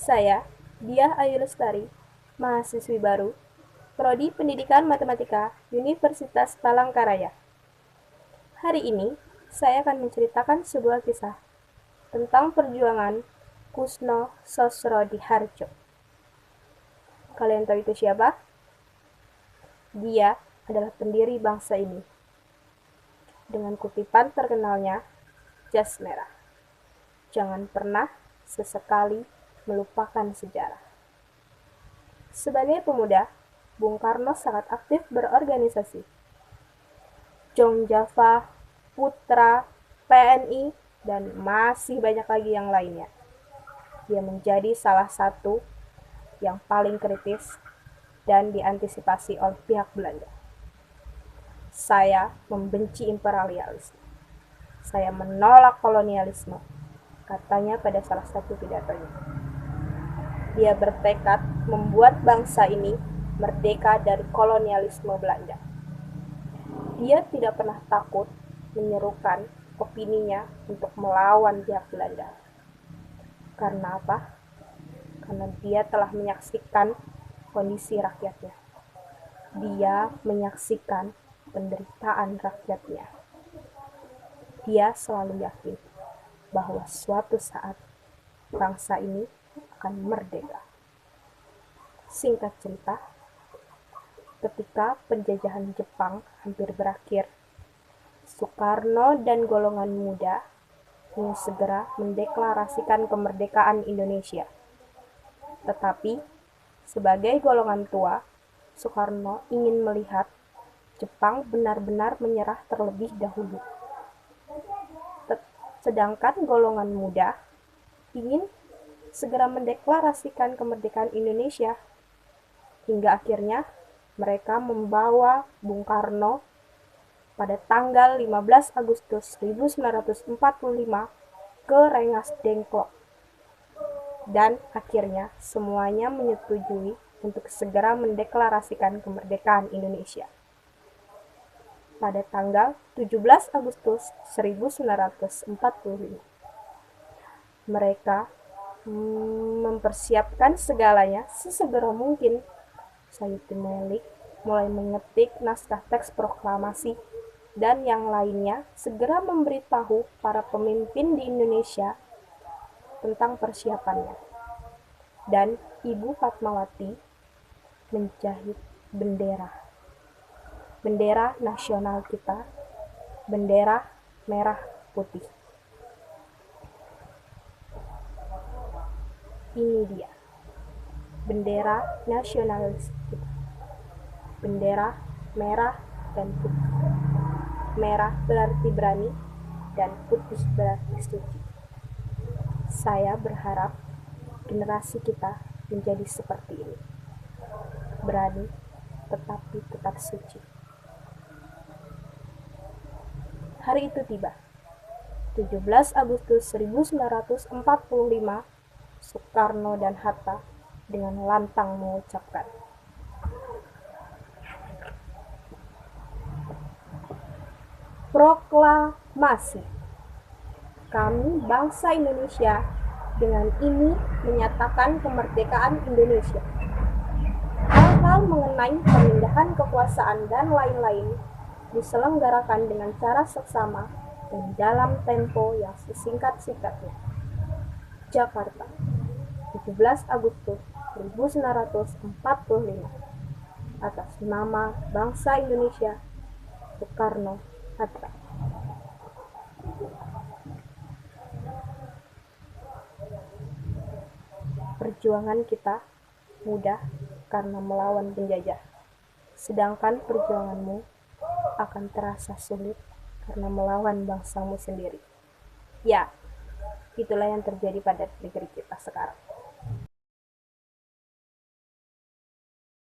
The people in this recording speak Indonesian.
Saya, Diah Ayu Lestari, mahasiswi baru, Prodi Pendidikan Matematika, Universitas Palangkaraya. Hari ini, saya akan menceritakan sebuah kisah tentang perjuangan Kusno Sosrodihardjo. Kalian tahu itu siapa? Dia adalah pendiri bangsa ini. Dengan kutipan terkenalnya, jas merah. Jangan pernah sesekali melupakan sejarah. Sebagai pemuda, Bung Karno sangat aktif berorganisasi. Jong Java, Putra, PNI, dan masih banyak lagi yang lainnya. Dia menjadi salah satu yang paling kritis dan diantisipasi oleh pihak Belanda. Saya membenci imperialisme. Saya menolak kolonialisme, katanya pada salah satu pidatonya. Dia bertekad membuat bangsa ini merdeka dari kolonialisme Belanda. Dia tidak pernah takut menyerukan opininya untuk melawan pihak Belanda. Karena apa? Karena dia telah menyaksikan kondisi rakyatnya. Dia menyaksikan penderitaan rakyatnya. Dia selalu yakin bahwa suatu saat bangsa ini akan merdeka. Singkat cerita, ketika penjajahan Jepang hampir berakhir, Soekarno dan golongan muda ingin segera mendeklarasikan kemerdekaan Indonesia. Tetapi, sebagai golongan tua, Soekarno ingin melihat Jepang benar-benar menyerah terlebih dahulu. Sedangkan golongan muda ingin segera mendeklarasikan kemerdekaan Indonesia. Hingga akhirnya mereka membawa Bung Karno pada tanggal 15 Agustus 1945 ke Rengas Dengklok. Dan akhirnya semuanya menyetujui untuk segera mendeklarasikan kemerdekaan Indonesia. Pada tanggal 17 Agustus 1945. Mereka mempersiapkan segalanya sesegera mungkin. Sayuti Melik mulai mengetik naskah teks proklamasi dan yang lainnya segera memberitahu para pemimpin di Indonesia tentang persiapannya. Dan Ibu Fatmawati menjahit bendera nasional kita, bendera merah putih. Ini dia, bendera nasionalis kita. Bendera merah dan putih. Merah berarti berani dan putih berarti suci. Saya berharap generasi kita menjadi seperti ini. Berani tetapi tetap suci. Hari itu tiba. 17 Agustus 1945, Soekarno dan Hatta dengan lantang mengucapkan, proklamasi. Kami bangsa Indonesia dengan ini menyatakan kemerdekaan Indonesia. Hal-hal mengenai pemindahan kekuasaan dan lain-lain diselenggarakan dengan cara seksama dan dalam tempo yang sesingkat-singkatnya. Jakarta, 17 Agustus 1945. Atas nama bangsa Indonesia, Soekarno Hatta. Perjuangan kita mudah karena melawan penjajah, sedangkan perjuanganmu akan terasa sulit karena melawan bangsamu sendiri. Ya, itulah yang terjadi pada negeri kita sekarang.